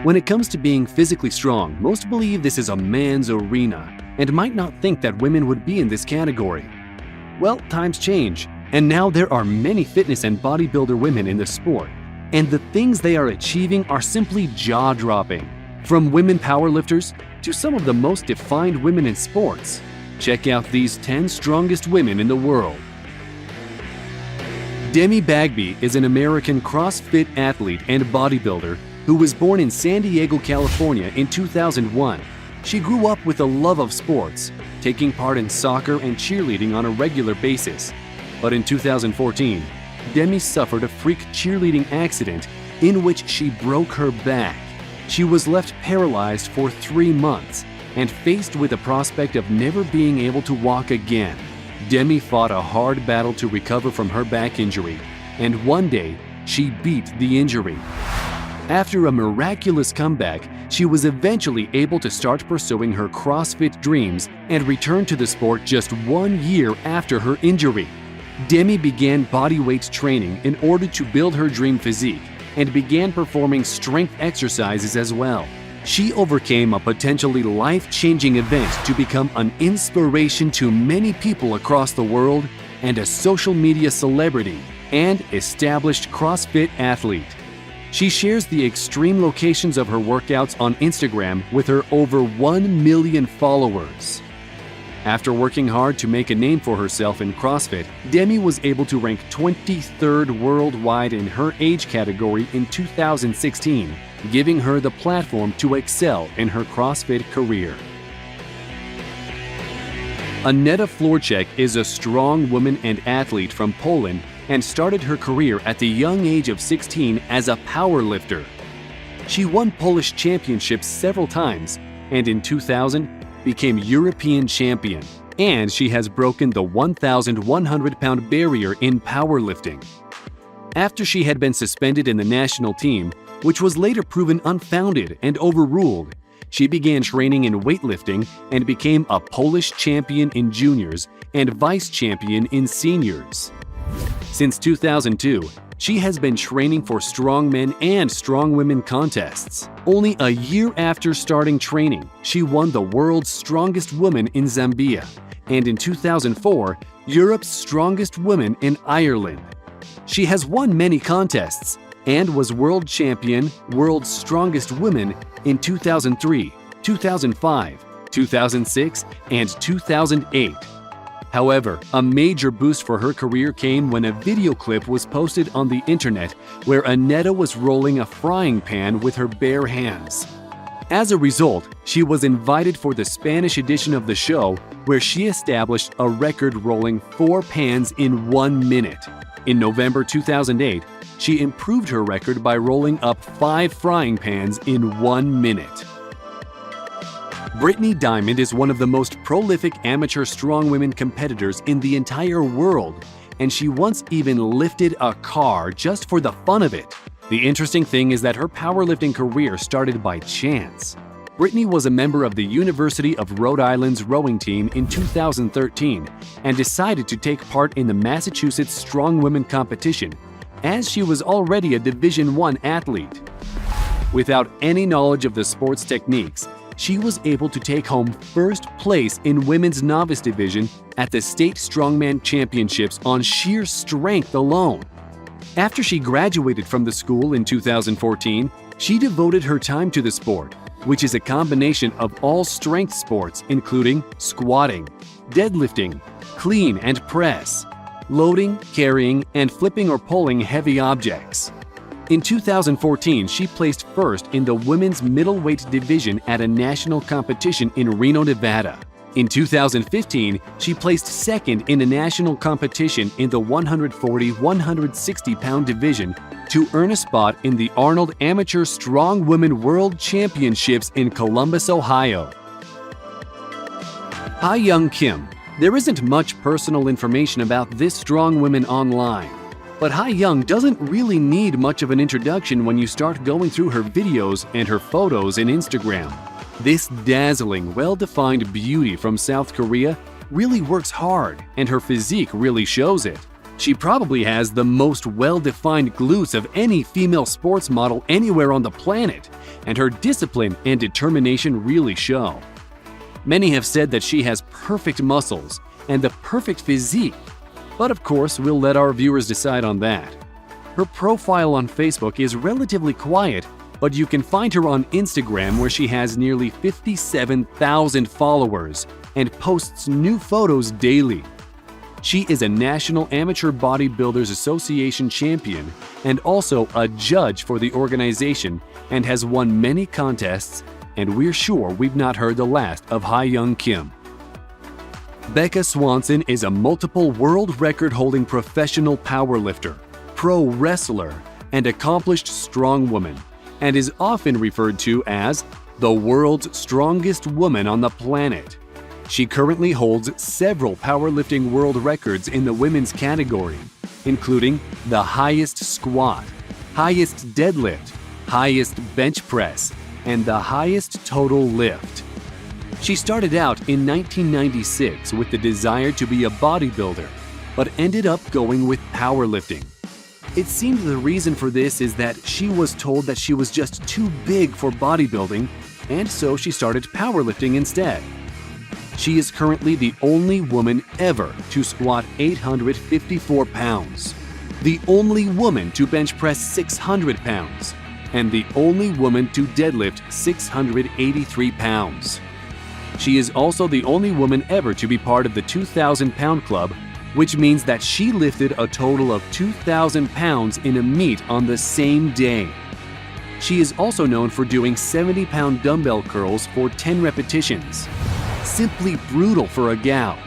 When it comes to being physically strong, most believe this is a man's arena and might not think that women would be in this category. Well, times change, and now there are many fitness and bodybuilder women in the sport, and the things they are achieving are simply jaw-dropping. From women powerlifters to some of the most defined women in sports. Check out these 10 strongest women in the world. Demi Bagby is an American CrossFit athlete and bodybuilder who was born in San Diego, California in 2001. She grew up with a love of sports, taking part in soccer and cheerleading on a regular basis. But in 2014, Demi suffered a freak cheerleading accident in which she broke her back. She was left paralyzed for 3 months and faced with the prospect of never being able to walk again. Demi fought a hard battle to recover from her back injury, and one day she beat the injury. After a miraculous comeback, she was eventually able to start pursuing her CrossFit dreams and return to the sport just 1 year after her injury. Demi began bodyweight training in order to build her dream physique and began performing strength exercises as well. She overcame a potentially life-changing event to become an inspiration to many people across the world and a social media celebrity and established CrossFit athlete. She shares the extreme locations of her workouts on Instagram with her over 1 million followers. After working hard to make a name for herself in CrossFit, Demi was able to rank 23rd worldwide in her age category in 2016, giving her the platform to excel in her CrossFit career. Aneta Florczyk is a strong woman and athlete from Poland and started her career at the young age of 16 as a powerlifter. She won Polish championships several times and in 2000 became European champion, and she has broken the 1,100-pound barrier in powerlifting. After she had been suspended in the national team, which was later proven unfounded and overruled, she began training in weightlifting and became a Polish champion in juniors and vice champion in seniors. Since 2002, she has been training for strongmen and strongwomen contests. Only a year after starting training, she won the world's strongest woman in Zambia, and in 2004, Europe's strongest woman in Ireland. She has won many contests and was world champion, world's strongest woman in 2003, 2005, 2006, and 2008. However, a major boost for her career came when a video clip was posted on the internet where Aneta was rolling a frying pan with her bare hands. As a result, she was invited for the Spanish edition of the show where she established a record rolling 4 pans in 1 minute. In November 2008, she improved her record by rolling up 5 frying pans in 1 minute. Brittany Diamond is one of the most prolific amateur strongwomen competitors in the entire world, and she once even lifted a car just for the fun of it. The interesting thing is that her powerlifting career started by chance. Brittany was a member of the University of Rhode Island's rowing team in 2013 and decided to take part in the Massachusetts Strongwomen competition, as she was already a Division I athlete. Without any knowledge of the sport's techniques, she was able to take home first place in women's novice division at the State Strongman Championships on sheer strength alone. After she graduated from the school in 2014, she devoted her time to the sport, which is a combination of all strength sports including squatting, deadlifting, clean and press, loading, carrying, and flipping or pulling heavy objects. In 2014, she placed first in the women's middleweight division at a national competition in Reno, Nevada. In 2015, she placed second in a national competition in the 140-160-pound division to earn a spot in the Arnold Amateur Strongwomen World Championships in Columbus, Ohio. Ha-Young Kim. There isn't much personal information about this strongwoman online. But Ha-Young doesn't really need much of an introduction when you start going through her videos and her photos in Instagram. This dazzling, well-defined beauty from South Korea really works hard, and her physique really shows it. She probably has the most well-defined glutes of any female sports model anywhere on the planet, and her discipline and determination really show. Many have said that she has perfect muscles and the perfect physique, but of course we'll let our viewers decide on that. Her profile on Facebook is relatively quiet, but you can find her on Instagram where she has nearly 57,000 followers and posts new photos daily. She is a National Amateur Bodybuilders Association champion and also a judge for the organization and has won many contests, and we're sure we've not heard the last of Ha-Young Kim. Becca Swanson is a multiple world record-holding professional powerlifter, pro wrestler, and accomplished strongwoman, and is often referred to as the world's strongest woman on the planet. She currently holds several powerlifting world records in the women's category, including the highest squat, highest deadlift, highest bench press, and the highest total lift. She started out in 1996 with the desire to be a bodybuilder, but ended up going with powerlifting. It seemed the reason for this is that she was told that she was just too big for bodybuilding, and so she started powerlifting instead. She is currently the only woman ever to squat 854 pounds, the only woman to bench press 600 pounds, and the only woman to deadlift 683 pounds. She is also the only woman ever to be part of the 2,000-pound club, which means that she lifted a total of 2,000 pounds in a meet on the same day. She is also known for doing 70-pound dumbbell curls for 10 repetitions. Simply brutal for a gal.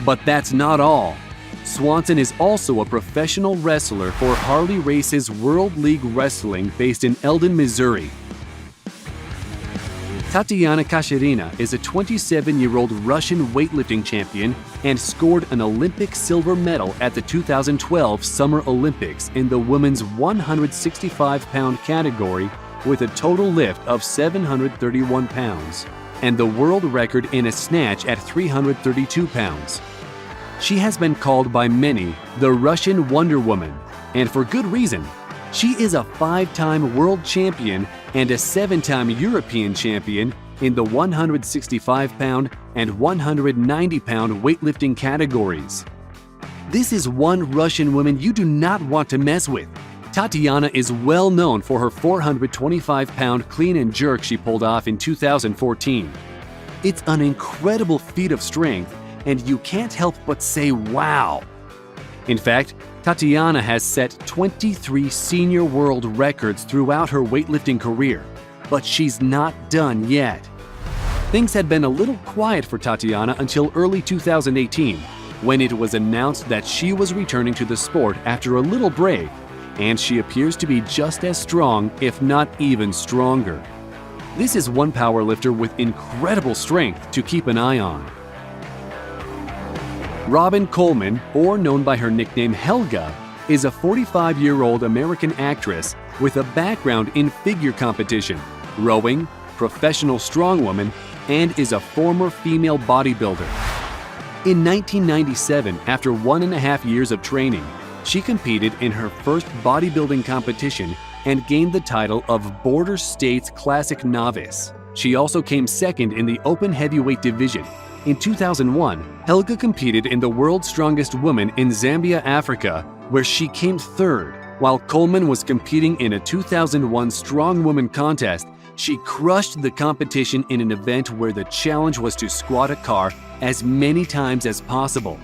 But that's not all. Swanson is also a professional wrestler for Harley Race's World League Wrestling based in Eldon, Missouri. Tatiana Kacherina is a 27-year-old Russian weightlifting champion and scored an Olympic silver medal at the 2012 Summer Olympics in the women's 165-pound category with a total lift of 731 pounds and the world record in a snatch at 332 pounds. She has been called by many the Russian Wonder Woman, and for good reason. She is a 5-time world champion and a 7-time European champion in the 165-pound and 190-pound weightlifting categories. This is one Russian woman you do not want to mess with. Tatiana is well known for her 425-pound clean and jerk she pulled off in 2014. It's an incredible feat of strength, and you can't help but say wow. In fact, Tatiana has set 23 senior world records throughout her weightlifting career, but she's not done yet. Things had been a little quiet for Tatiana until early 2018, when it was announced that she was returning to the sport after a little break, and she appears to be just as strong, if not even stronger. This is one powerlifter with incredible strength to keep an eye on. Robin Coleman, or known by her nickname Helga, is a 45-year-old American actress with a background in figure competition, rowing, professional strongwoman, and is a former female bodybuilder. In 1997, after 1.5 years of training, she competed in her first bodybuilding competition and gained the title of Border States Classic Novice. She also came second in the open heavyweight division. In 2001, Helga competed in the World's Strongest Woman in Zambia, Africa, where she came third. While Coleman was competing in a 2001 strongwoman contest, she crushed the competition in an event where the challenge was to squat a car as many times as possible.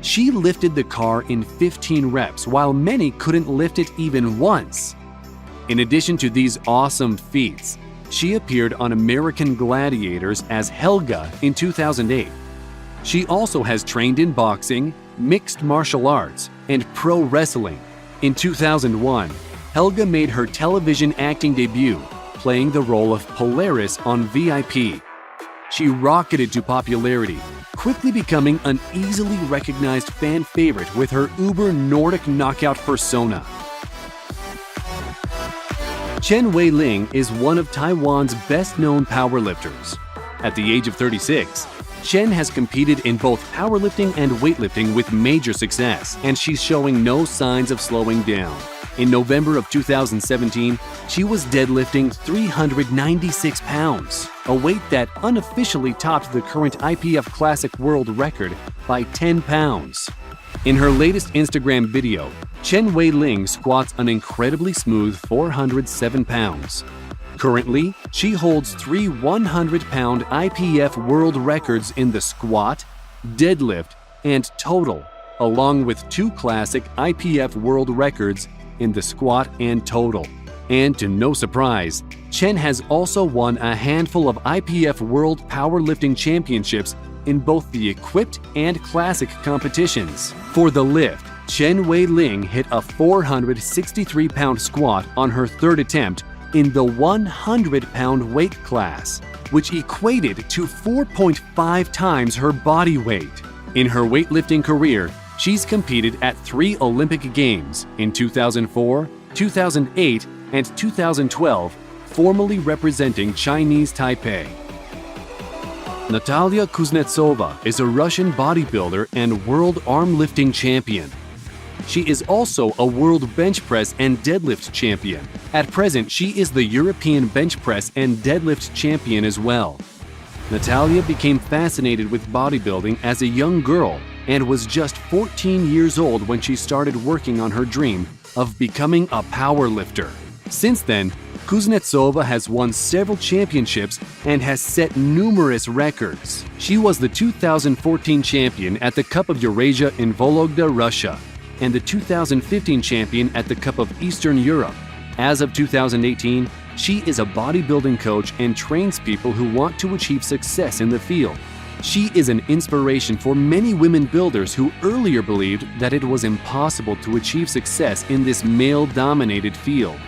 She lifted the car in 15 reps, while many couldn't lift it even once. In addition to these awesome feats, she appeared on American Gladiators as Helga in 2008. She also has trained in boxing, mixed martial arts, and pro wrestling. In 2001, Helga made her television acting debut, playing the role of Polaris on VIP. She rocketed to popularity, quickly becoming an easily recognized fan favorite with her uber Nordic knockout persona. Chen Wei-Ling is one of Taiwan's best-known powerlifters. At the age of 36, Chen has competed in both powerlifting and weightlifting with major success, and she's showing no signs of slowing down. In November of 2017, she was deadlifting 396 pounds, a weight that unofficially topped the current IPF Classic world record by 10 pounds. In her latest Instagram video, Chen Wei-ling squats an incredibly smooth 407 pounds. Currently, she holds 3 100-pound IPF world records in the squat, deadlift, and total, along with 2 classic IPF world records in the squat and total. And to no surprise, Chen has also won a handful of IPF World Powerlifting Championships in both the equipped and classic competitions. For the lift, Chen Wei-ling hit a 463-pound squat on her 3rd attempt in the 100-pound weight class, which equated to 4.5 times her body weight. In her weightlifting career, she's competed at 3 Olympic Games in 2004, 2008, and 2012, formally representing Chinese Taipei. Natalia Kuznetsova is a Russian bodybuilder and world arm lifting champion. She is also a world bench press and deadlift champion. At present, she is the European bench press and deadlift champion as well. Natalia became fascinated with bodybuilding as a young girl and was just 14 years old when she started working on her dream of becoming a powerlifter. Since then, Kuznetsova has won several championships and has set numerous records. She was the 2014 champion at the Cup of Eurasia in Vologda, Russia, and the 2015 champion at the Cup of Eastern Europe. As of 2018, she is a bodybuilding coach and trains people who want to achieve success in the field. She is an inspiration for many women builders who earlier believed that it was impossible to achieve success in this male-dominated field.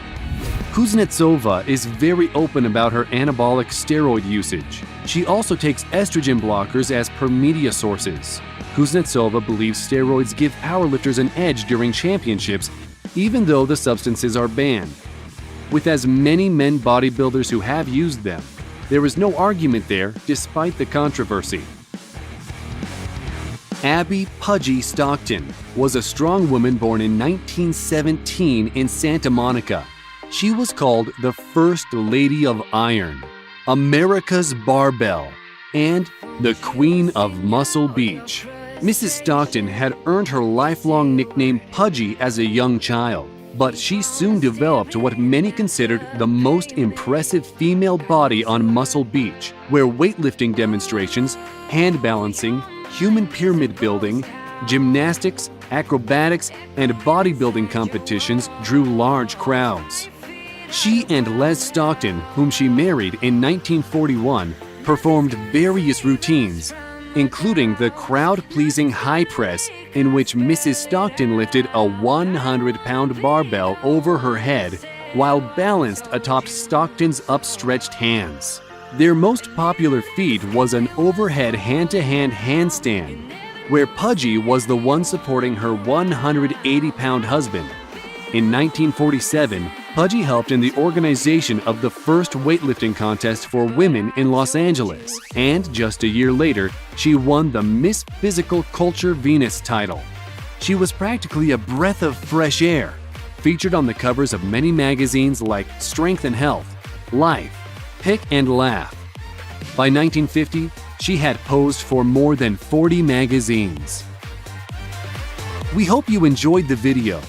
Kuznetsova is very open about her anabolic steroid usage. She also takes estrogen blockers as per media sources. Kuznetsova believes steroids give powerlifters an edge during championships, even though the substances are banned. With as many men bodybuilders who have used them, there is no argument there despite the controversy. Abby "Pudgy" Stockton was a strong woman born in 1917 in Santa Monica. She was called the First Lady of Iron, America's Barbell, and the Queen of Muscle Beach. Mrs. Stockton had earned her lifelong nickname Pudgy as a young child, but she soon developed what many considered the most impressive female body on Muscle Beach, where weightlifting demonstrations, hand balancing, human pyramid building, gymnastics, acrobatics, and bodybuilding competitions drew large crowds. She and Les Stockton, whom she married in 1941, performed various routines, including the crowd-pleasing high press, in which Mrs. Stockton lifted a 100-pound barbell over her head while balanced atop Stockton's upstretched hands. Their most popular feat was an overhead hand-to-hand handstand, where Pudgy was the one supporting her 180-pound husband. In 1947, Pudgy helped in the organization of the first weightlifting contest for women in Los Angeles, and just a year later, she won the Miss Physical Culture Venus title. She was practically a breath of fresh air, featured on the covers of many magazines like Strength and Health, Life, Pick and Laugh. By 1950, she had posed for more than 40 magazines. We hope you enjoyed the video.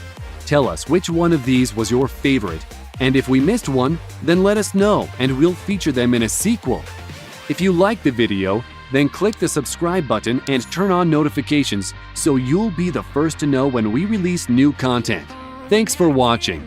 Tell us which one of these was your favorite, and if we missed one, then let us know and we'll feature them in a sequel. If you liked the video, then click the subscribe button and turn on notifications so you'll be the first to know when we release new content. Thanks for watching.